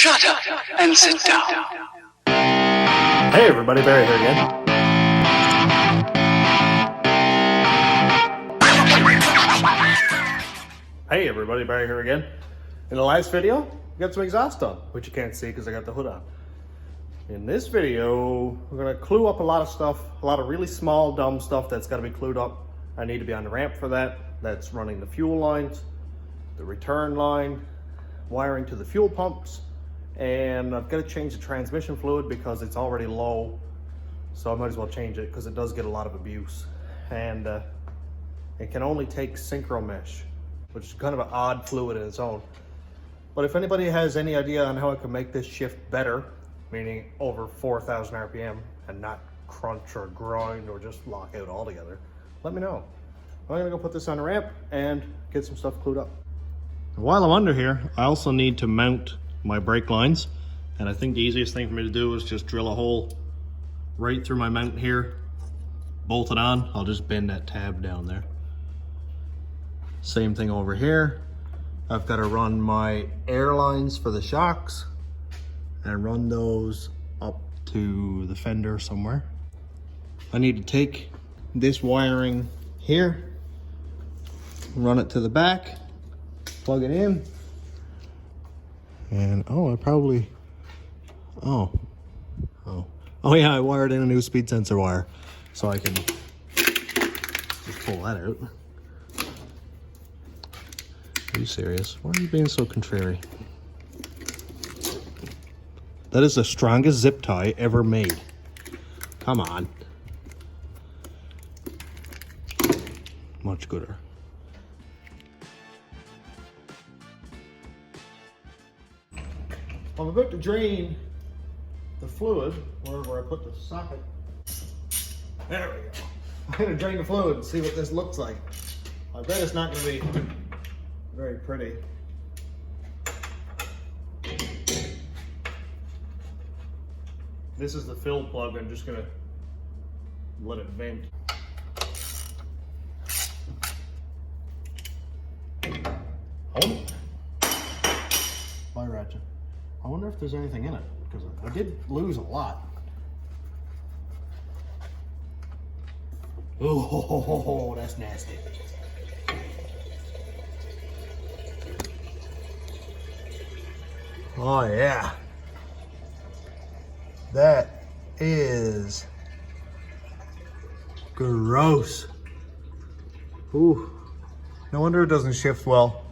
Shut up and sit down. Hey everybody, Barry here again. Hey everybody, Barry here again. In the last video, we got some exhaust on, which you can't see because I got the hood on. In this video, we're gonna clue up a lot of stuff, a lot of really small, dumb stuff that's gotta be clued up. I need to be on the ramp for that. That's running the fuel lines, the return line, wiring to the fuel pumps, and I've got to change the transmission fluid because it's already low, so I might as well change it because it does get a lot of abuse. And it can only take synchro mesh, which is kind of an odd fluid in its own. But if anybody has any idea on how I can make this shift better, meaning over 4,000 RPM and not crunch or grind or just lock out altogether, let me know. I'm gonna go put this on a ramp and get some stuff clued up. While I'm under here, I also need to mount my brake lines. And I think the easiest thing for me to do is just drill a hole right through my mount here, bolt it on. I'll just bend that tab down there. Same thing over here. I've got to run my air lines for the shocks and run those up to the fender somewhere. I need to take this wiring here, run it to the back, plug it in, and oh yeah, I wired in a new speed sensor wire, so I can just pull that out. Are you serious? Why are you being so contrary? That is the strongest zip tie ever made. Come on. Much gooder. I'm about to drain the fluid wherever I put the socket. There we go. I'm gonna drain the fluid and see what this looks like. I bet it's not gonna be very pretty. This is the fill plug. I'm just gonna let it vent. Hold it. Fly ratchet. I wonder if there's anything in it, because I did lose a lot. Oh, that's nasty. Oh yeah. That is gross. Ooh. No wonder it doesn't shift well.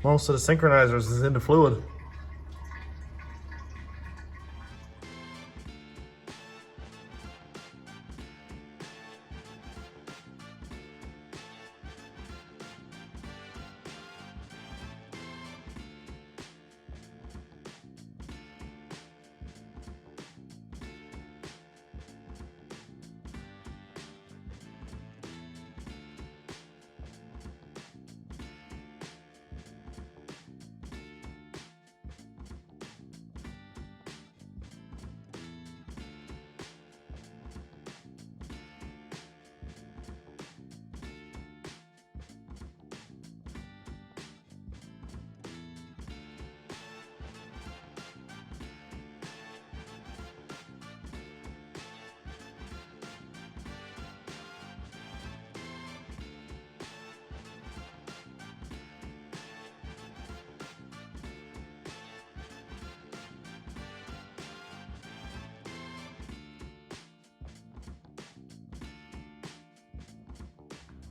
Most of the synchronizers is in the fluid.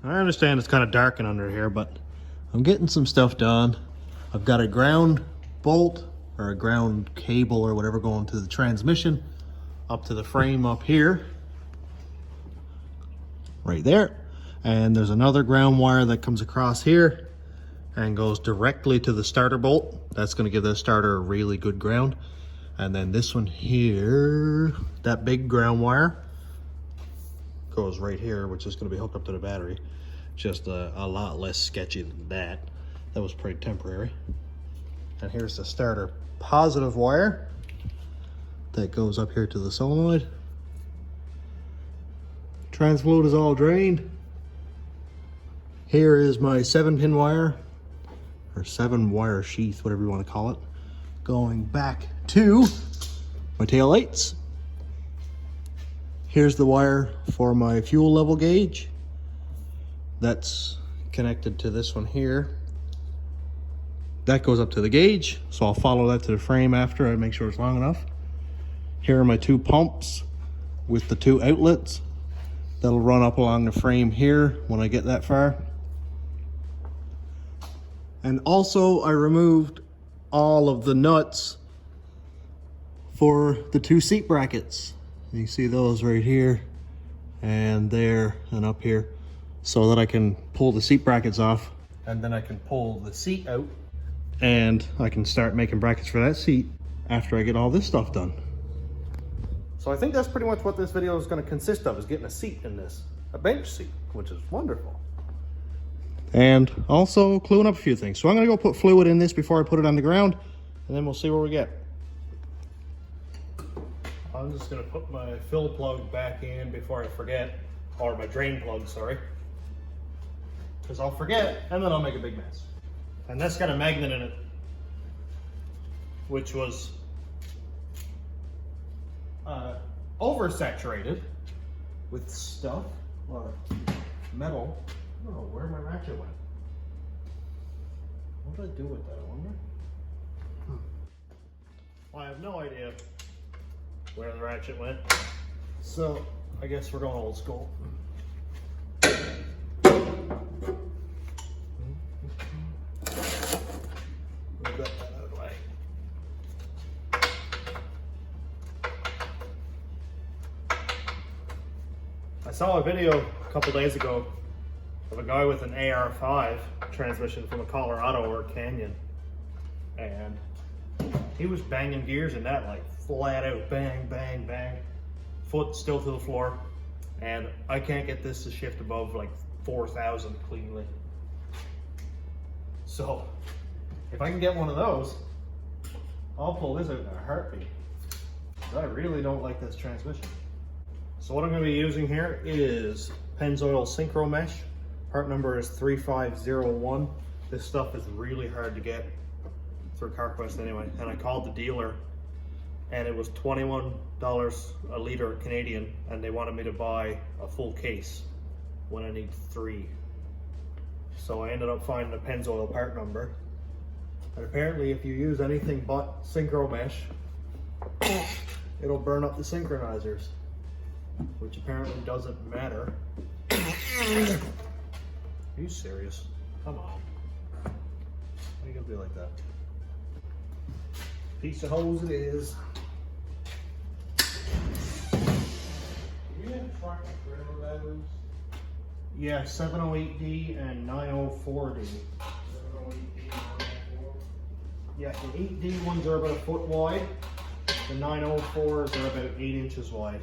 I understand it's kind of dark in under here, but I'm getting some stuff done. I've got a ground bolt or a ground cable or whatever going to the transmission up to the frame up here, right there. And there's another ground wire that comes across here and goes directly to the starter bolt. That's going to give the starter a really good ground. And then this one here, that big ground wire, goes right here, which is going to be hooked up to the battery. Just a lot less sketchy than that. That was pretty temporary. And here's the starter positive wire that goes up here to the solenoid. Trans fluid is all drained. Here is my 7-pin wire, or 7-wire sheath, whatever you want to call it. going back to my tail lights. Here's the wire for my fuel level gauge. That's connected to this one here. That goes up to the gauge, so I'll follow that to the frame after I make sure it's long enough. Here are my two pumps with the two outlets that'll run up along the frame here when I get that far. And also I removed all of the nuts for the two seat brackets. You see those right here and there and up here, so that I can pull the seat brackets off, and then I can pull the seat out and I can start making brackets for that seat after I get all this stuff done. So I think that's pretty much what this video is going to consist of, is getting a seat in this, a bench seat, which is wonderful. And also cleaning up a few things. So I'm going to go put fluid in this before I put it on the ground, and then we'll see where we get. I'm just going to put my fill plug back in before I forget, or my drain plug, sorry. Because I'll forget, and then I'll make a big mess. And that's got a magnet in it, which was oversaturated with stuff, or metal. I don't know where my ratchet went. What did I do with that, I wonder? Well, I have no idea where the ratchet went, so I guess we're going old school. We'll get that out of the way. I saw a video a couple days ago of a guy with an AR5 transmission from a Colorado or Canyon, and he was banging gears in that like flat out, bang, bang, bang, foot still to the floor, and I can't get this to shift above like 4,000 cleanly. So if I can get one of those, I'll pull this out in a heartbeat. I really don't like this transmission. So what I'm going to be using here is Pennzoil Synchro Mesh. Part number is 3501. This stuff is really hard to get through Carquest anyway, and I called the dealer and it was $21 a litre Canadian, and they wanted me to buy a full case when I need 3. So I ended up finding a Pennzoil part number, and apparently if you use anything but Synchro Mesh, it'll burn up the synchronizers, which apparently doesn't matter. Are you serious? Come on. Why are you gonna be like that? Piece of hose it is. Yeah, 708D and 904D. 708D and 904. Yeah, the 8D ones are about a foot wide. The 904s are about 8 inches wide.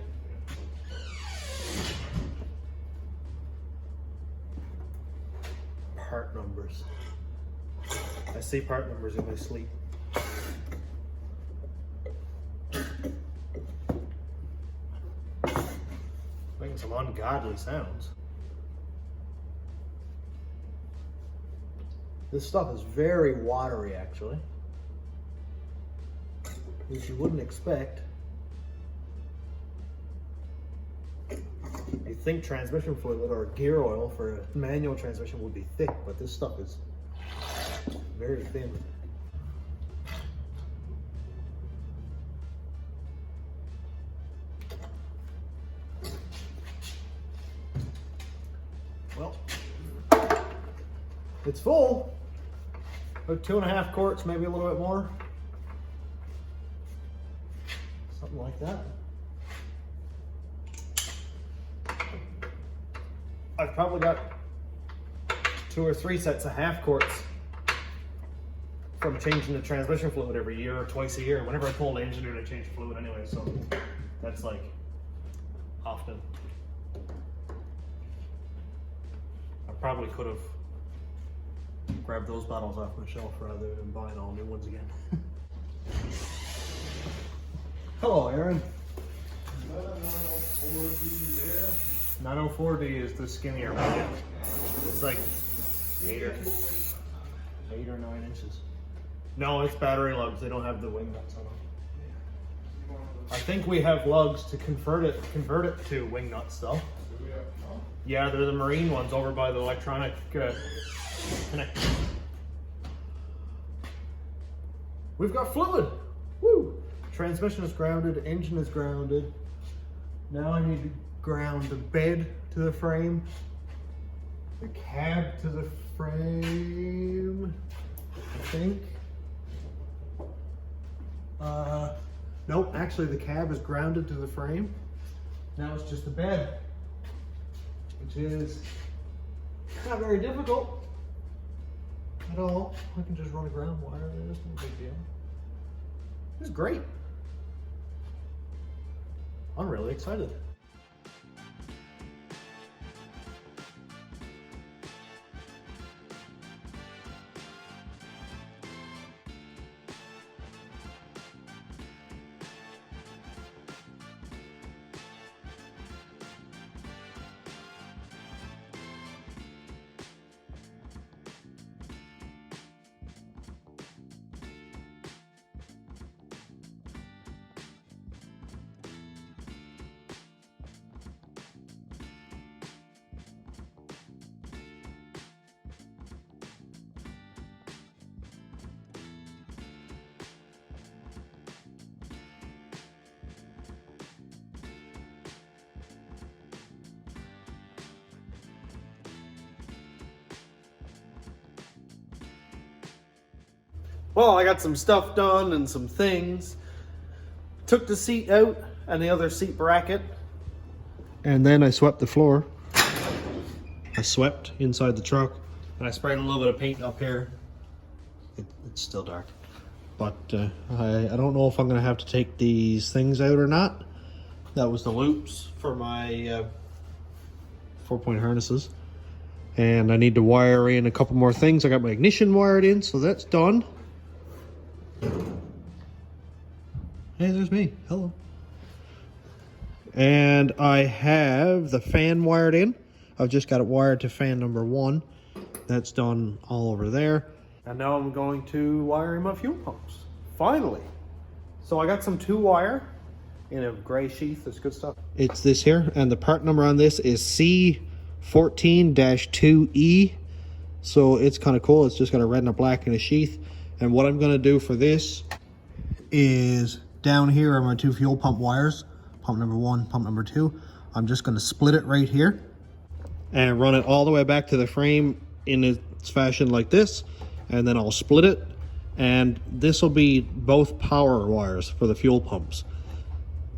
Part numbers. I see part numbers in my sleep. Making some ungodly sounds. This stuff is very watery, actually, which you wouldn't expect. You think transmission fluid or gear oil for a manual transmission would be thick, but this stuff is very thin. Well, it's full. About 2.5 quarts, maybe a little bit more. Something like that. I've probably got 2 or 3 sets of half quarts from changing the transmission fluid every year or twice a year. Whenever I pull the engine in, I change fluid anyway, so that's like often. I probably could have grabbed those bottles off my shelf rather than buying all new ones again. Hello, Aaron. 904D is the skinnier one. It's like 8 or 9 inches. No, it's battery lugs. They don't have the wing nuts on them. I think we have lugs to convert it to wing nuts though. Yeah, they're the marine ones over by the electronic connector. We've got fluid. Woo! Transmission is grounded, engine is grounded. Now I need to ground the bed to the frame, the cab to the frame, I think. Nope, actually the cab is grounded to the frame. Now it's just the bed, which is not very difficult at all. I can just run a ground wire there, it's no big deal. This is great. I'm really excited. Well, I got some stuff done and some things. Took the seat out and the other seat bracket. And then I swept the floor. I swept inside the truck. And I sprayed a little bit of paint up here. It's still dark. But I don't know if I'm going to have to take these things out or not. That was the loops for my 4-point harnesses. And I need to wire in a couple more things. I got my ignition wired in, so that's done. Hey, there's me. Hello. And I have the fan wired in. I've just got it wired to fan number 1. That's done all over there. And now I'm going to wire in my fuel pumps. Finally. So I got some 2-wire in a gray sheath. That's good stuff. It's this here, and the part number on this is C14-2E. So it's kind of cool. It's just got a red and a black in a sheath. And what I'm going to do for this is down here are my 2 fuel pump wires, pump number 1, pump number 2. I'm just going to split it right here and run it all the way back to the frame in its fashion like this, and then I'll split it, and this will be both power wires for the fuel pumps.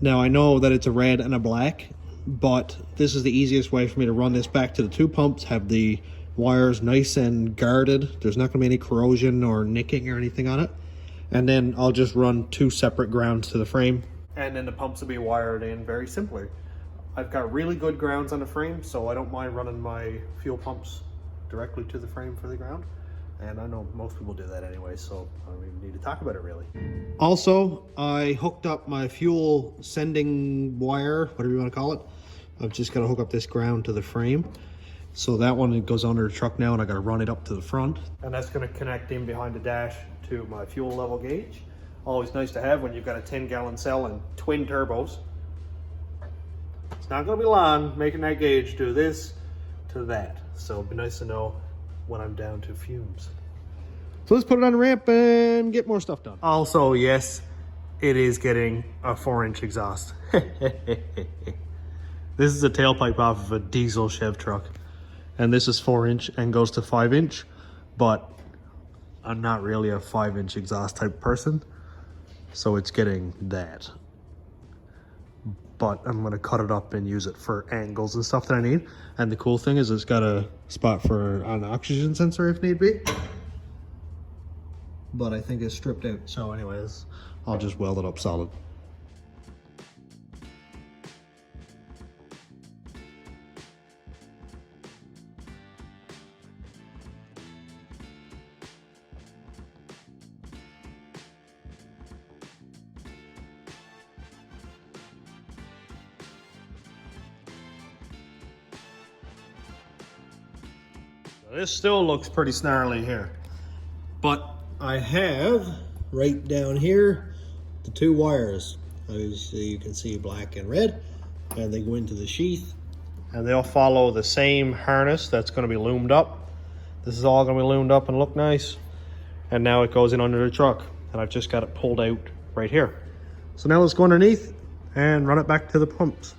Now I know that it's a red and a black, but this is the easiest way for me to run this back to the 2 pumps, have the wires nice and guarded. There's not going to be any corrosion or nicking or anything on it. And then I'll just run 2 separate grounds to the frame. And then the pumps will be wired in very simply. I've got really good grounds on the frame, so I don't mind running my fuel pumps directly to the frame for the ground. And I know most people do that anyway, so I don't even need to talk about it really. Also, I hooked up my fuel sending wire, whatever you want to call it. I've just got to hook up this ground to the frame. So that one, it goes under the truck now, and I got to run it up to the front. And that's going to connect in behind the dash to my fuel level gauge. Always nice to have when you've got a 10-gallon cell and twin turbos. It's not going to be long making that gauge do this to that. So it'd be nice to know when I'm down to fumes. So let's put it on the ramp and get more stuff done. Also, yes, it is getting a 4-inch exhaust. This is a tailpipe off of a diesel Chev truck. And this is 4-inch and goes to 5-inch, but I'm not really a 5-inch exhaust type person, so it's getting that. But I'm gonna cut it up and use it for angles and stuff that I need. And the cool thing is it's got a spot for an oxygen sensor if need be. But I think it's stripped out. So anyways, I'll just weld it up solid. This still looks pretty snarly here, but I have right down here the two wires. Obviously you can see black and red, and they go into the sheath. And they'll follow the same harness that's going to be loomed up. This is all going to be loomed up and look nice. And now it goes in under the truck. And I've just got it pulled out right here. So now let's go underneath and run it back to the pumps.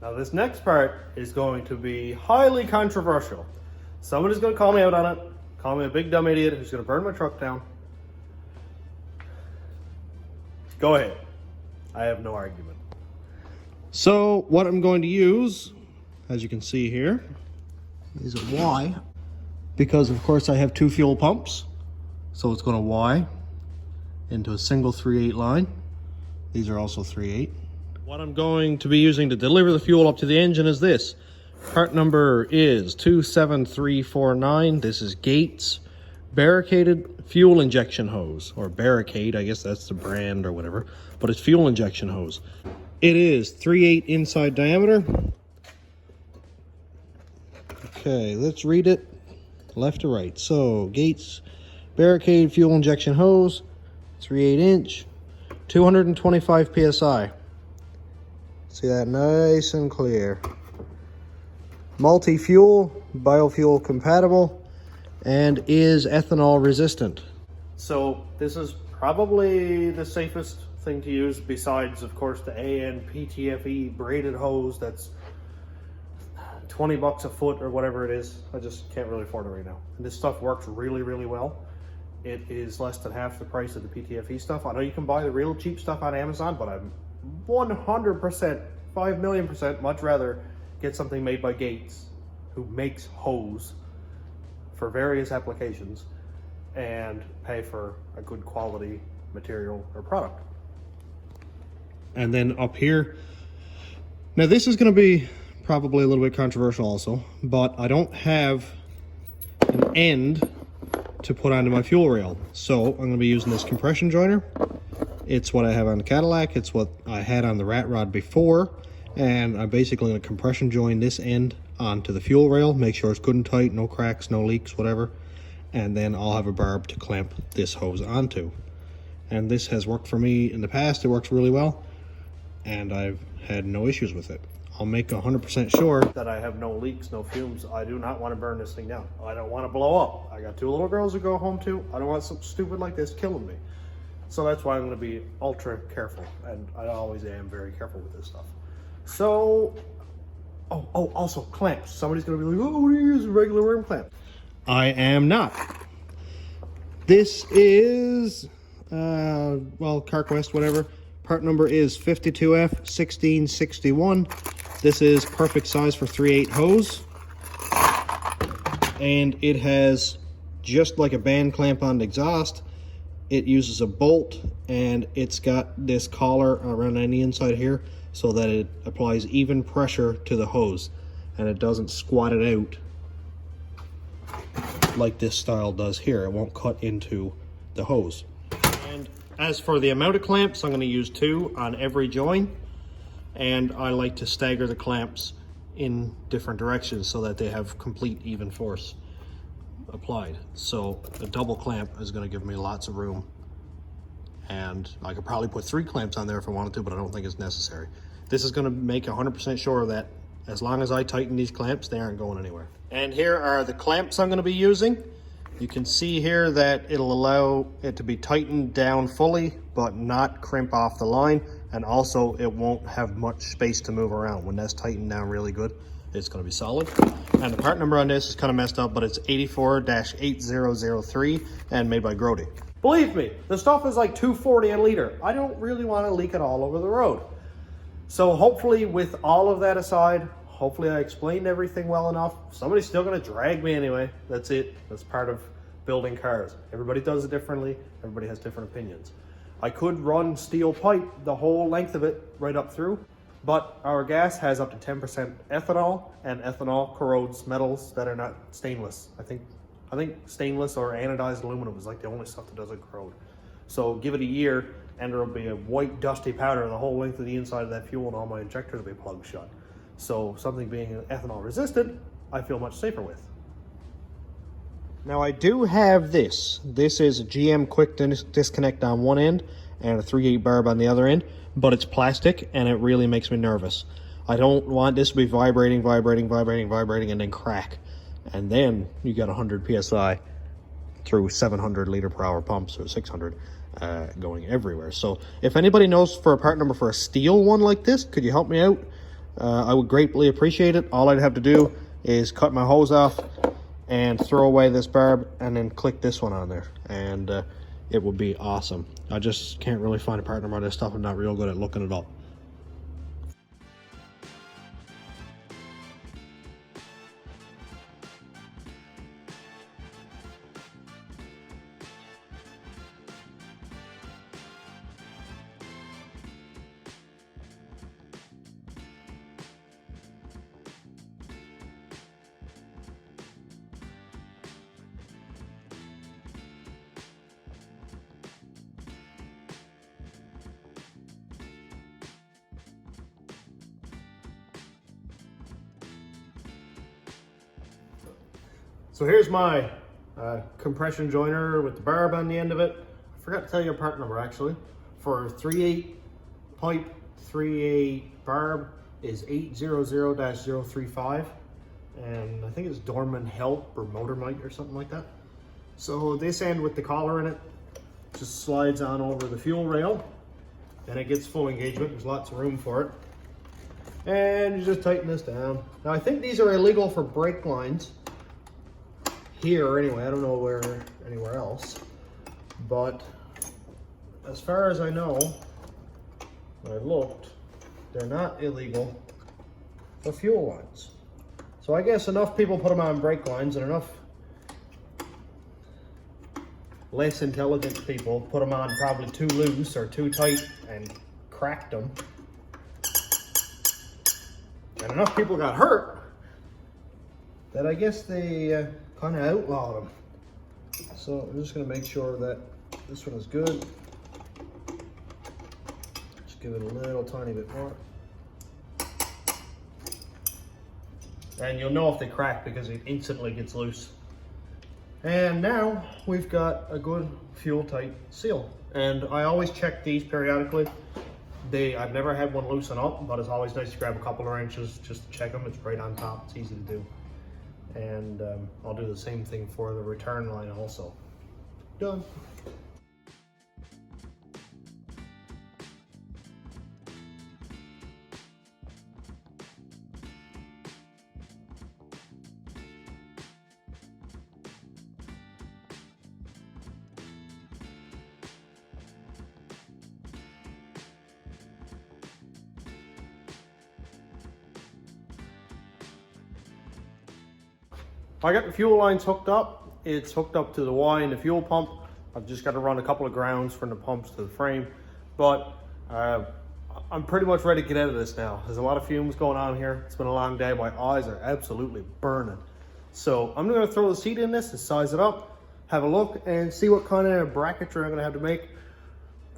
Now this next part is going to be highly controversial. Somebody's going to call me out on it, call me a big dumb idiot who's going to burn my truck down. Go ahead. I have no argument. So what I'm going to use, as you can see here, is a Y. Because of course I have two fuel pumps. So it's going to Y into a single 3/8 line. These are also 3/8. What I'm going to be using to deliver the fuel up to the engine is this. Part number is 27349. This is Gates barricaded fuel injection hose, or Barricade, I guess that's the brand or whatever, but it's fuel injection hose. It is 3/8 inside diameter. Okay, let's read it left to right. So Gates barricade fuel injection hose, 3/8 inch, 225 psi. See that nice and clear. Multi-fuel, biofuel compatible, and is ethanol resistant. So this is probably the safest thing to use, besides of course the AN PTFE braided hose that's 20 bucks a foot or whatever it is. I just can't really afford it right now. And this stuff works really, really well. It is less than half the price of the PTFE stuff. I know you can buy the real cheap stuff on Amazon, but I'm 100%, 5,000,000% much rather get something made by Gates, who makes hose for various applications, and pay for a good quality material or product. And then up here, now this is going to be probably a little bit controversial also, but I don't have an end to put onto my fuel rail, so I'm going to be using this compression joiner. It's what I have on the Cadillac, it's what I had on the rat rod before, and I'm basically going to compression join this end onto the fuel rail, make sure it's good and tight, no cracks, no leaks, whatever, and then I'll have a barb to clamp this hose onto. And this has worked for me in the past, it works really well, and I've had no issues with it. I'll make 100% sure that I have no leaks, no fumes. I do not want to burn this thing down. I don't want to blow up. I got 2 little girls to go home to. I don't want something stupid like this killing me. So that's why I'm going to be ultra careful, and I always am very careful with this stuff. So, also clamps. Somebody's going to be like, oh, what are you using, a regular worm clamp? I am not. This is, well, Carquest, whatever. Part number is 52F1661. This is perfect size for 3/8 hose. And it has, just like a band clamp on the exhaust, it uses a bolt, and it's got this collar around on the inside here so that it applies even pressure to the hose and it doesn't squat it out like this style does here. It won't cut into the hose. And as for the amount of clamps, I'm going to use 2 on every join, and I like to stagger the clamps in different directions so that they have complete even force applied. So a double clamp is going to give me lots of room, and I could probably put 3 clamps on there if I wanted to, but I don't think it's necessary. This is going to make 100% sure that as long as I tighten these clamps, they aren't going anywhere. And here are the clamps I'm going to be using. You can see here that it'll allow it to be tightened down fully, but not crimp off the line. And also it won't have much space to move around. When that's tightened down really good, it's going to be solid. And the part number on this is kind of messed up, but it's 84-8003 and made by Grody. Believe me, the stuff is like $2.40 a liter. I don't really want to leak it all over the road. So hopefully with all of that aside, hopefully I explained everything well enough. Somebody's still gonna drag me anyway. That's it. That's part of building cars. Everybody does it differently. Everybody has different opinions. I could run steel pipe the whole length of it right up through, but our gas has up to 10% ethanol, and ethanol corrodes metals that are not stainless. I think stainless or anodized aluminum is like the only stuff that doesn't corrode. So give it a year and there'll be a white dusty powder the whole length of the inside of that fuel, and all my injectors will be plugged shut. So something being ethanol resistant, I feel much safer with. Now I do have this. This is a GM quick disconnect on one end and a 3/8 barb on the other end, but it's plastic and it really makes me nervous. I don't want this to be vibrating, and then crack. And then you got 100 PSI through 700 liter per hour pumps, or 600 going everywhere. So if anybody knows for a part number for a steel one like this, could you help me out? I would greatly appreciate it. All I'd have to do is cut my hose off and throw away this barb and then click this one on there, and it would be awesome. I just can't really find a part number on this stuff. I'm not real good at looking it up. So here's my compression joiner with the barb on the end of it. I forgot to tell you a part number actually. For 3/8 pipe, 3/8 barb is 800-035. And I think it's Dorman Help or Motor Mite or something like that. So this end with the collar in it just slides on over the fuel rail and it gets full engagement. There's lots of room for it. And you just tighten this down. Now I think these are illegal for brake lines. Here anyway, I don't know where anywhere else, but as far as I know, when I looked, they're not illegal for fuel lines. So I guess enough people put them on brake lines, and enough less intelligent people put them on probably too loose or too tight and cracked them, and enough people got hurt that I guess they kind of outlawed them. So I'm just going to make sure that this one is good. Just give it a little tiny bit more. And you'll know if they crack because it instantly gets loose. And now we've got a good fuel tight seal. And I always check these periodically. I've never had one loosen up, but it's always nice to grab a couple of wrenches just to check them. It's right on top, it's easy to do. And I'll do the same thing for the return line also. Done. I got the fuel lines hooked up. It's hooked up to the Y and the fuel pump. I've just got to run a couple of grounds from the pumps to the frame. But I'm pretty much ready to get out of this now. There's a lot of fumes going on here. It's been a long day. My eyes are absolutely burning. So I'm going to throw the seat in this and size it up, have a look, and see what kind of bracketry I'm going to have to make.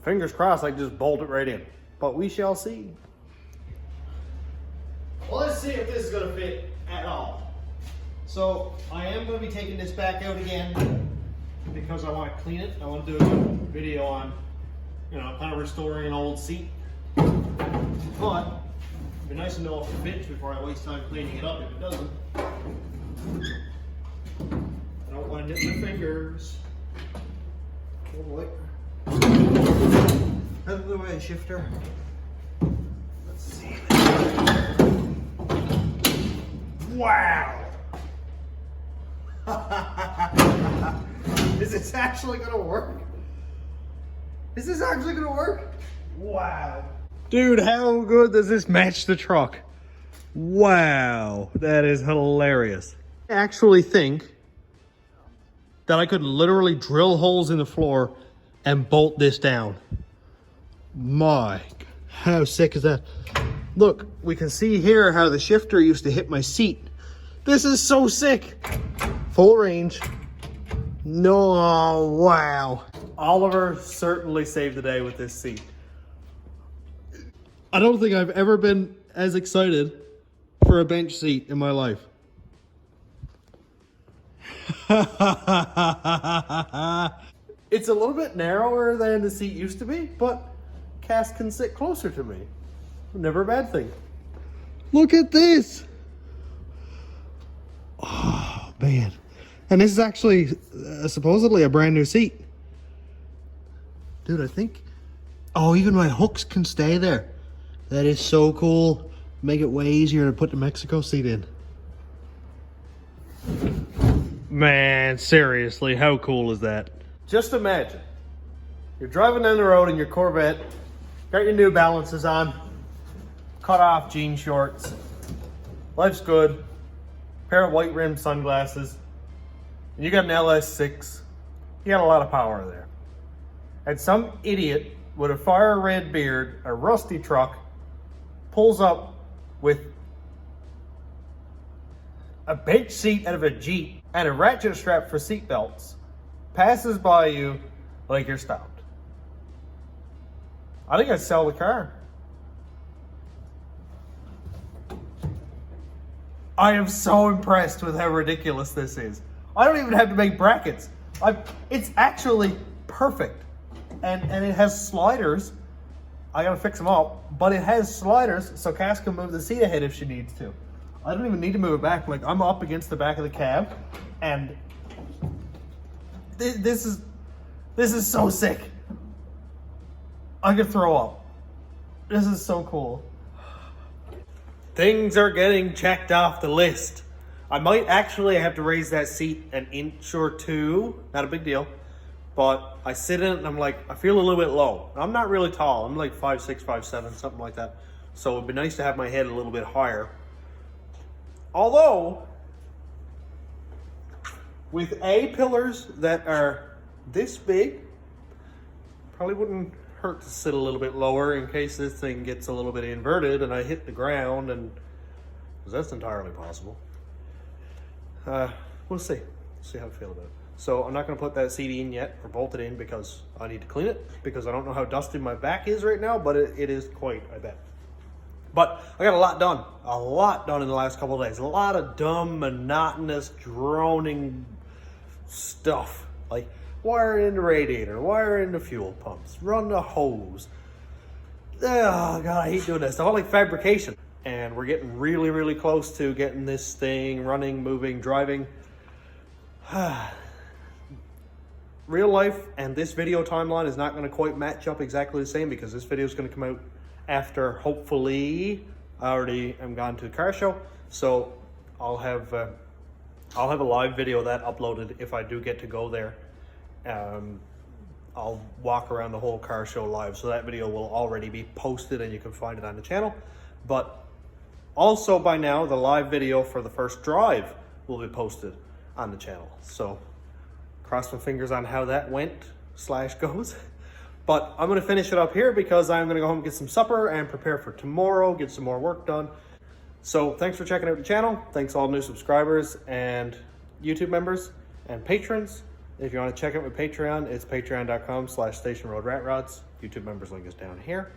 Fingers crossed I can just bolt it right in. But we shall see. Well, let's see if this is going to fit at all. So I am going to be taking this back out again because I want to clean it. I want to do a video on, kind of restoring an old seat. But it'd be nice to know if it fits before I waste time cleaning it up if it doesn't. I don't want to nip my fingers. Oh boy. Out of the way, shifter. Let's see. Wow! Is this actually gonna work? Is this actually gonna work? Wow. Dude, how good does this match the truck? Wow, that is hilarious. I actually think that I could literally drill holes in the floor and bolt this down. My, how sick is that? Look, we can see here how the shifter used to hit my seat. This is so sick. Full range. No, wow. Oliver certainly saved the day with this seat. I don't think I've ever been as excited for a bench seat in my life. It's a little bit narrower than the seat used to be, but Cass can sit closer to me. Never a bad thing. Look at this. Oh, man. And this is actually supposedly a brand new seat. Dude, I think... Oh, even my hooks can stay there. That is so cool. Make it way easier to put the Mexico seat in. Man, seriously, how cool is that? Just imagine. You're driving down the road in your Corvette, got your New Balances on, cut off jean shorts, life's good, pair of white rimmed sunglasses, and you got an LS6, you got a lot of power there. And some idiot with a fire red beard, a rusty truck, pulls up with a bench seat out of a Jeep and a ratchet strap for seat belts, passes by you like you're stopped. I think I'd sell the car. I am so impressed with how ridiculous this is. I don't even have to make brackets. It's actually perfect. And it has sliders. I gotta fix them up, but it has sliders so Cass can move the seat ahead if she needs to. I don't even need to move it back. Like, I'm up against the back of the cab, and this is so sick. I could throw up. This is so cool. Things are getting checked off the list. I might actually have to raise that seat an inch or two. Not a big deal. But I sit in it and I'm like, I feel a little bit low. I'm not really tall. I'm like 5'6", 5'7", something like that. So it'd be nice to have my head a little bit higher. Although, with A-pillars that are this big, probably wouldn't hurt to sit a little bit lower in case this thing gets a little bit inverted and I hit the ground, and because that's entirely possible. We'll see. See how I feel about it. So I'm not going to put that seat in yet or bolt it in because I need to clean it, because I don't know how dusty my back is right now, but it is quite, I bet. But I got a lot done in the last couple of days. A lot of dumb, monotonous, droning stuff. Like wire in the radiator, wire in the fuel pumps, run the hose. Oh God, I hate doing this. I like fabrication. And we're getting really, really close to getting this thing running, moving, driving. Real life and this video timeline is not going to quite match up exactly the same, because this video is going to come out after, hopefully, I already am gone to a car show, so I'll have a live video of that uploaded if I do get to go there. I'll walk around the whole car show live, so that video will already be posted and you can find it on the channel. But also by now, the live video for the first drive will be posted on the channel. So cross my fingers on how that went / goes. But I'm going to finish it up here because I'm going to go home and get some supper and prepare for tomorrow, get some more work done. So thanks for checking out the channel. Thanks to all new subscribers and YouTube members and patrons. If you want to check out my Patreon, it's patreon.com/stationroadratrods. YouTube members link is down here.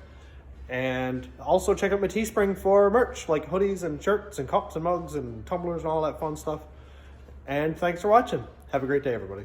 And also check out my Teespring for merch, like hoodies and shirts and cups and mugs and tumblers and all that fun stuff. And thanks for watching. Have a great day, everybody.